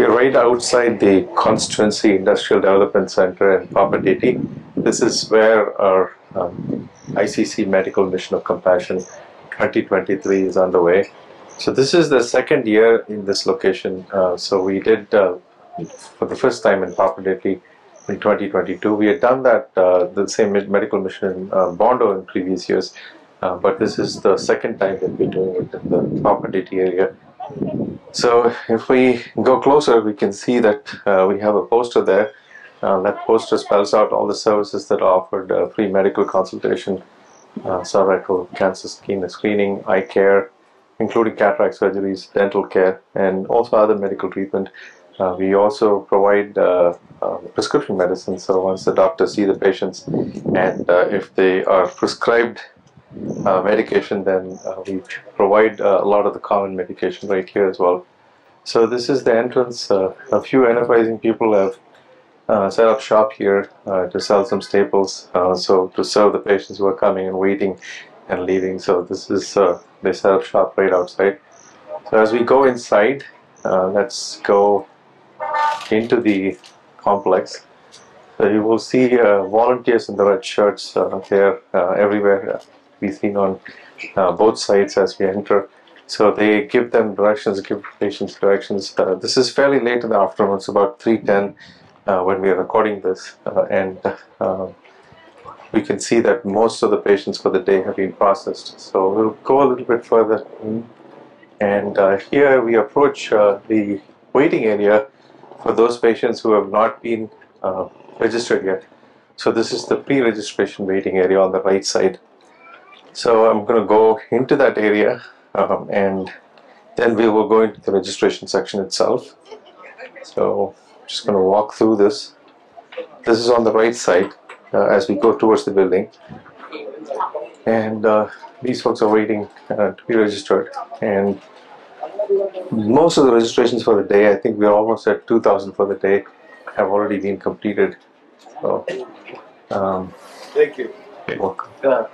We're right outside the Constituency Industrial Development Center in Pap Onditi. This is where our ICC Medical Mission of Compassion 2023 is underway. So this is the second year in this location. So we did for the first time in Pap Onditi in 2022. We had done that the same medical mission in Bondo in previous years, but this is the second time that we're doing it in the Pap Onditi area. So if we go closer, we can see that we have a poster there. That poster spells out all the services that are offered: free medical consultation, cervical cancer screening, eye care, including cataract surgeries, dental care, and also other medical treatment. We also provide prescription medicine. So once the doctors see the patients, and if they are prescribed medication, then we provide a lot of the common medication right here as well. So this is the entrance. A few enterprising people have set up shop here to sell some staples, so to serve the patients who are coming and waiting and leaving. So this is they set up shop right outside. So as we go inside, let's go into the complex. So you will see volunteers in the red shirts there everywhere. Be seen on both sides as we enter. So they give them directions, give patients directions. This is fairly late in the afternoon. It's about 3:10 when we are recording this, and we can see that most of the patients for the day have been processed. So we'll go a little bit further in, and here we approach the waiting area for those patients who have not been registered yet. So this is the pre-registration waiting area on the right side. So I'm going to go into that area, and then we will go into the registration section itself. So I'm just going to walk through this. This is on the right side as we go towards the building, and these folks are waiting to be registered. And most of the registrations for the day, I think we're almost at 2,000 for the day, have already been completed. So, thank you. Welcome.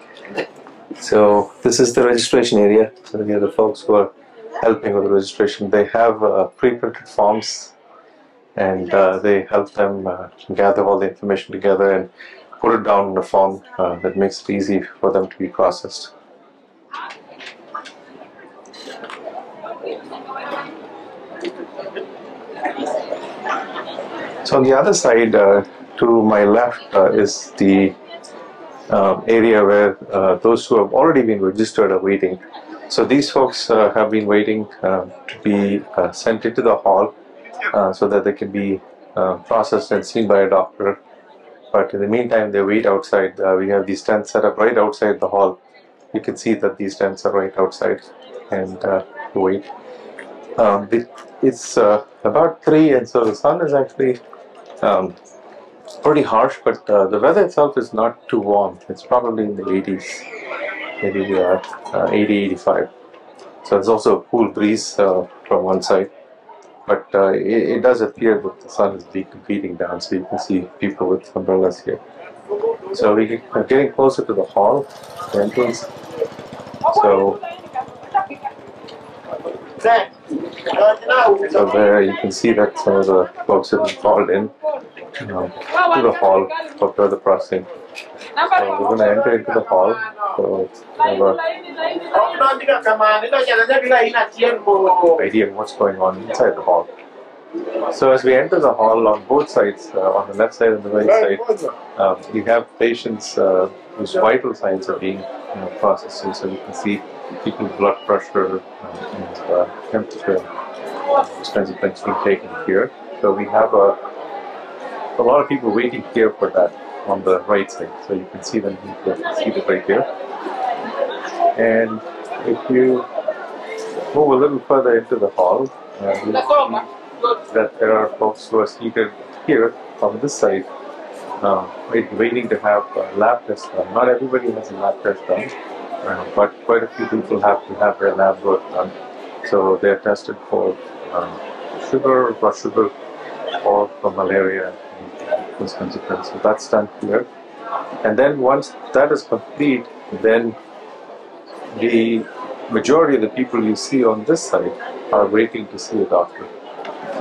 So this is the registration area. So here are the folks who are helping with the registration. They have pre-printed forms, and they help them gather all the information together and put it down in a form that makes it easy for them to be processed. So on the other side, to my left, is the area where those who have already been registered are waiting. So these folks have been waiting to be sent into the hall so that they can be processed and seen by a doctor. But in the meantime, they wait outside. We have these tents set up right outside the hall. You can see that these tents are right outside, and wait. It's about 3, and so the sun is actually pretty harsh, but the weather itself is not too warm. It's probably in the 80s, maybe 80, 85. So there's also a cool breeze from one side, but it does appear that the sun is beating down, so you can see people with umbrellas here. So we are getting closer to the hall, the entrance. So there you can see that some of the folks have been called in to the hall for further processing. So we're going to enter into the hall. So we have an idea of what's going on inside the hall. So as we enter the hall, on both sides, on the left side and the right side, we have patients whose vital signs are being processed. So you can see people's blood pressure and temperature, these kinds of things being taken here. So we have a lot of people waiting here for that on the right side. So you can see them seated right here. And if you move a little further into the hall, you will see that there are folks who are seated here on this side, waiting to have a lab test done. Not everybody has a lab test done, but quite a few people have to have their lab work done. So they're tested for sugar, blood sugar, or for malaria, and those kinds of things. So that's done here. And then once that is complete, then the majority of the people you see on this side are waiting to see a doctor.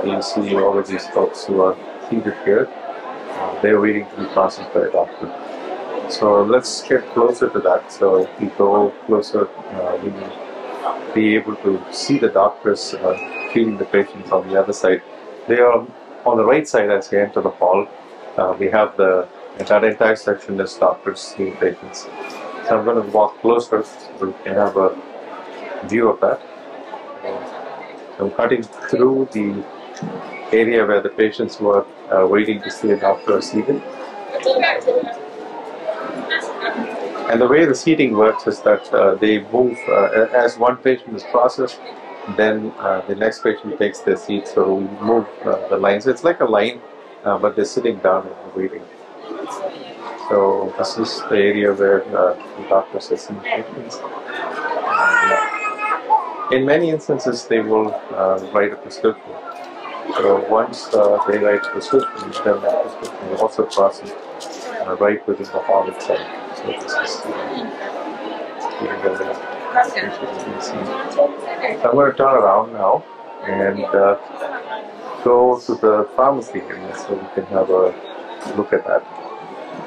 You see all of these folks who are seated here. They're waiting to be processed by a doctor. So let's get closer to that. So if we go closer, we will be able to see the doctors treating the patients on the other side. They are on the right side as you enter the hall. We have that entire section is doctors seeing patients. So I'm going to walk closer so we can have a view of that. I'm cutting through the area where the patients who are waiting to see a doctor are seated. And the way the seating works is that they move as one patient is processed, then the next patient takes their seat. So we move the lines. It's like a line, but they're sitting down and waiting. So this is the area where the doctors are seeing patients. In many instances, they will write a prescription. So once they write a prescription, then that prescription is also processed right within the hall itself. So this is I'm going to turn around now and go to the pharmacy area so we can have a look at that.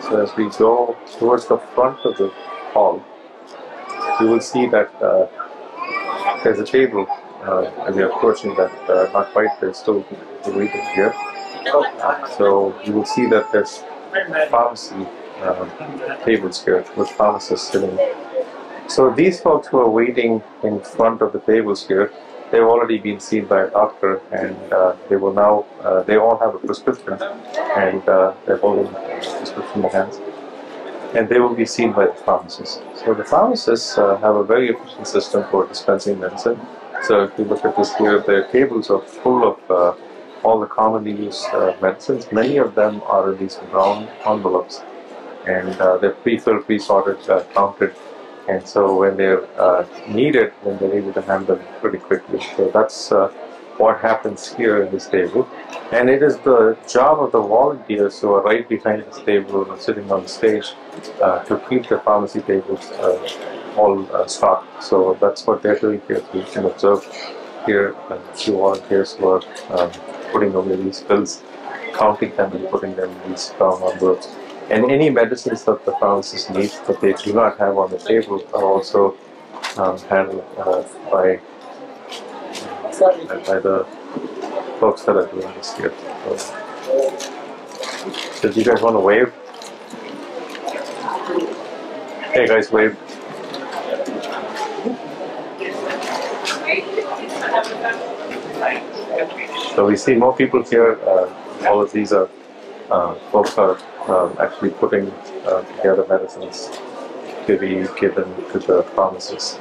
So as we go towards the front of the hall, you will see that there's a table as you're approaching that, not quite, there's still waiting here. So you will see that there's pharmacy tables here with pharmacists sitting. So these folks who are waiting in front of the tables here, they've already been seen by a doctor, and they will now, they all have a prescription, and they're holding a prescription in their hands, and they will be seen by the pharmacist. So the pharmacists have a very efficient system for dispensing medicine. So if you look at this here, their tables are full of all the commonly used medicines. Many of them are in these brown envelopes, and they're pre-filled, pre-sorted, counted. And so when they're needed, then they're able to handle them pretty quickly. So that's what happens here in this table. And it is the job of the volunteers who are right behind this table or sitting on the stage to keep the pharmacy tables all stocked. So that's what they're doing here. You can observe here a few volunteers who are putting away these pills, counting them and putting them in these brown envelopes. And any medicines that the pharmacist needs that they do not have on the table are also handled by the folks that are doing this here. So do you guys want to wave? Hey guys, wave. So we see more people here. All of these are folks are actually putting together medicines to be given to the pharmacists.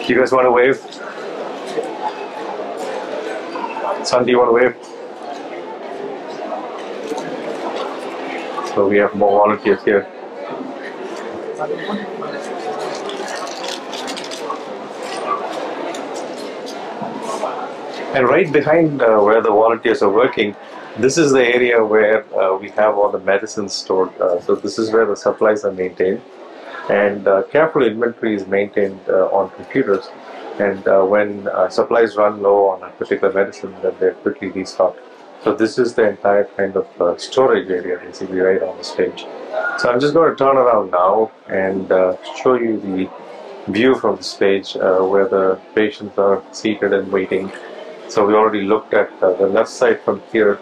Do you guys want to wave? Son, do you want to wave? So we have more volunteers here. And right behind where the volunteers are working, this is the area where we have all the medicines stored. So this is where the supplies are maintained. And careful inventory is maintained on computers. And when supplies run low on a particular medicine, then they're quickly restocked. So this is the entire kind of storage area, basically right on the stage. So I'm just going to turn around now and show you the view from the stage where the patients are seated and waiting. So we already looked at the left side from here,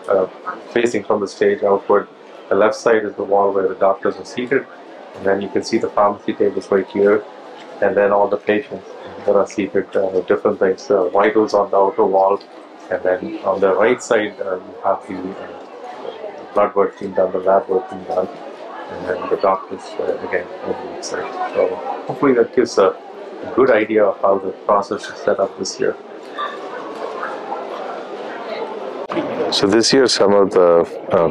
facing from the stage outward. The left side is the wall where the doctors are seated, and then you can see the pharmacy tables right here, and then all the patients that are seated with different things. Vitals on the outer wall, and then on the right side you have the blood work being done, the lab work being done, and then the doctors again on the inside. So hopefully that gives a good idea of how the process is set up this year. So this year some of the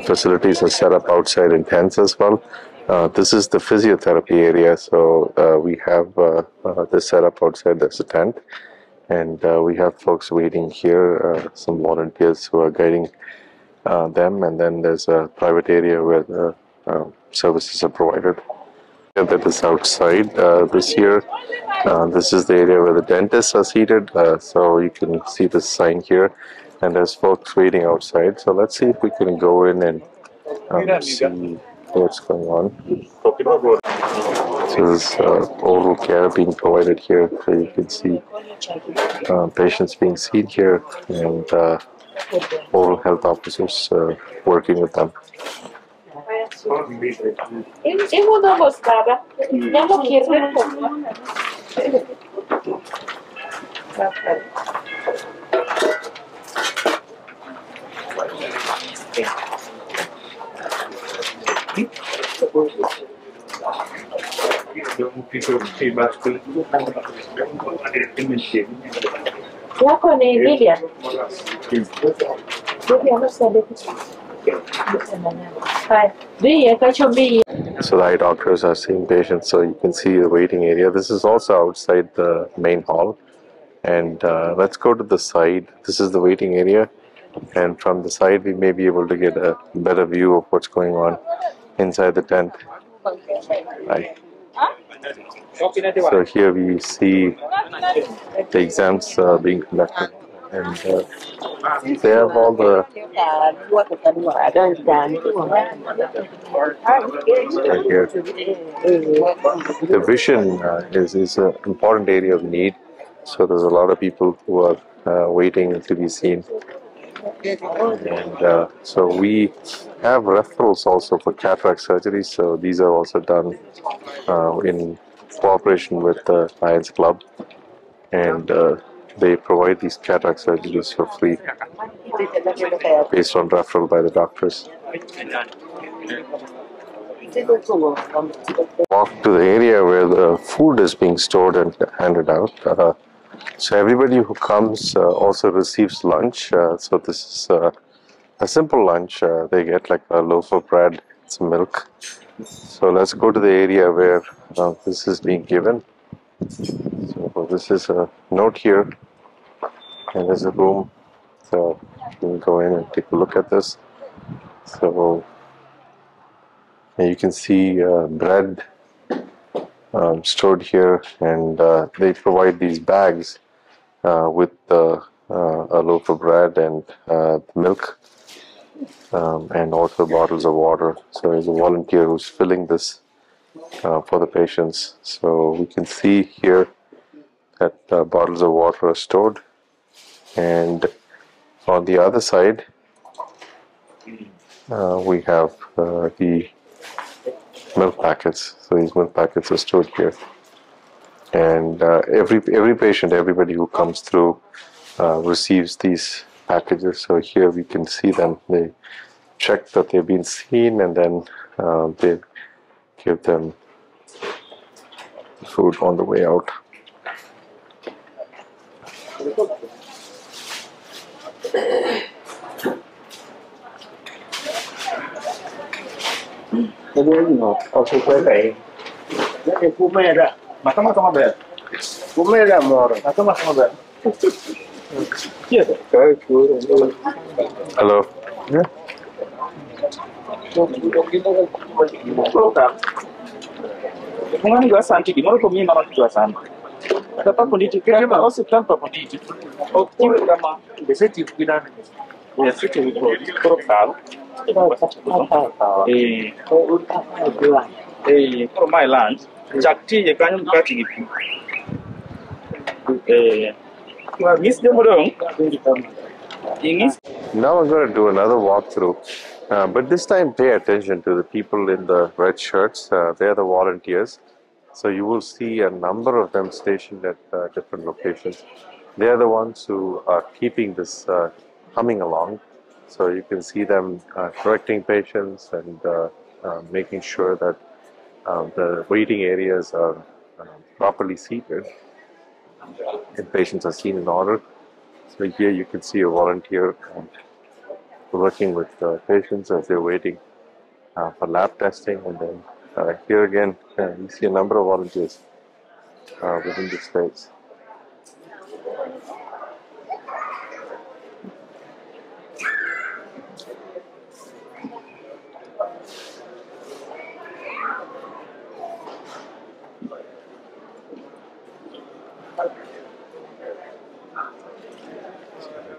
facilities are set up outside in tents as well. This is the physiotherapy area, so we have this set up outside. There's a tent, and we have folks waiting here, some volunteers who are guiding them, and then there's a private area where the services are provided. that is outside. This here, this is the area where the dentists are seated. So you can see the sign here, and there's folks waiting outside. So let's see if we can go in and see what's going on. So there's oral care being provided here. So you can see patients being seen here, and oral health officers working with them. So the eye doctors are seeing patients, so you can see the waiting area. This is also outside the main hall. And let's go to the side. This is the waiting area. And from the side, we may be able to get a better view of what's going on inside the tent. Right. So here we see the exams being conducted. And they have all the right here. The vision is an important area of need. So there's a lot of people who are waiting to be seen. And so we have referrals also for cataract surgery. So these are also done in cooperation with the Lions Club. And they provide these cataract surgeries for free based on referral by the doctors. Walk to the area where the food is being stored and handed out. So everybody who comes also receives lunch. So this is a simple lunch. They get like a loaf of bread, some milk. So let's go to the area where this is being given. So this is a note here, and there's a room. So you can go in and take a look at this. So you can see bread stored here, and they provide these bags with a loaf of bread and milk, and also bottles of water. So there's a volunteer who's filling this for the patients. So we can see here that bottles of water are stored, and on the other side we have the milk packets. So these milk packets are stored here, and every patient, everybody who comes through receives these packages. So here we can see them. They check that they've been seen, and then they give them food on the way out. Hello. Yeah. Pap Onditi, kama hospital Pap Onditi. Oktiwe kama beseti kukidana. Ya sisi wiko propal. For my land, Jakti ye kanyo mkati gipi. Miss Demodong. Now I'm going to do another walkthrough, but this time pay attention to the people in the red shirts. They're the volunteers. So you will see a number of them stationed at different locations. They're the ones who are keeping this humming along. So you can see them correcting patients and making sure that the waiting areas are properly seated and patients are seen in order. So here you can see a volunteer working with patients as they're waiting for lab testing, and then here again you see a number of volunteers within this space.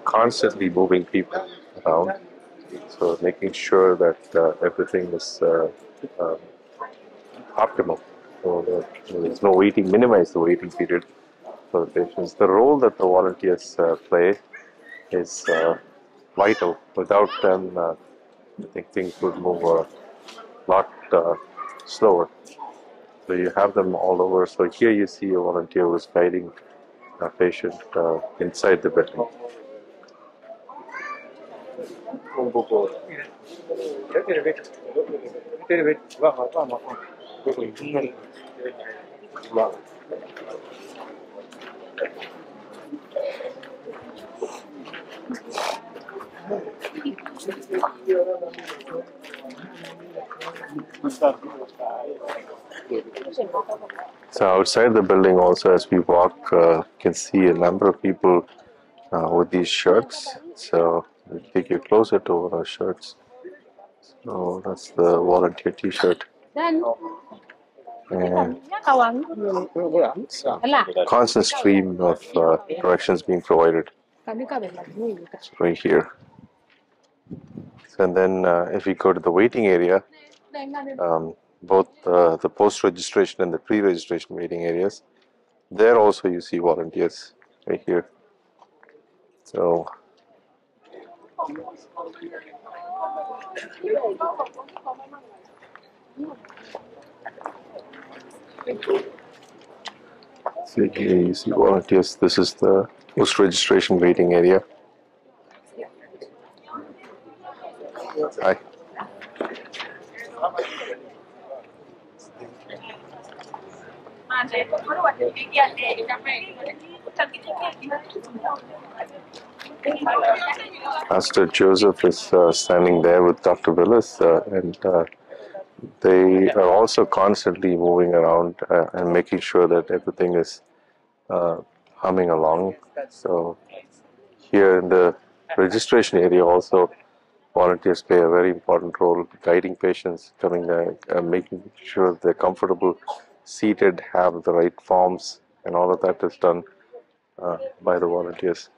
constantly moving people around, so making sure that everything is optimal. So that there's no waiting, minimize the waiting period for the patients. The role that the volunteers play is vital. Without them, I think things would move a lot slower. So you have them all over. So here you see a volunteer who's guiding a patient inside the building. So outside the building also, as we walk, you can see a number of people with these shirts. So we'll take you closer to one of our shirts. So that's the volunteer T-shirt. And constant stream of directions being provided right here. And then if we go to the waiting area, both the post-registration and the pre-registration waiting areas, there also you see volunteers right here. So here you see volunteers. This is the post-registration waiting area. Hi. Pastor Joseph is standing there with Dr. Willis, and they are also constantly moving around and making sure that everything is humming along. So here in the registration area also, volunteers play a very important role, guiding patients, coming there, making sure they're comfortable, seated, have the right forms, and all of that is done by the volunteers.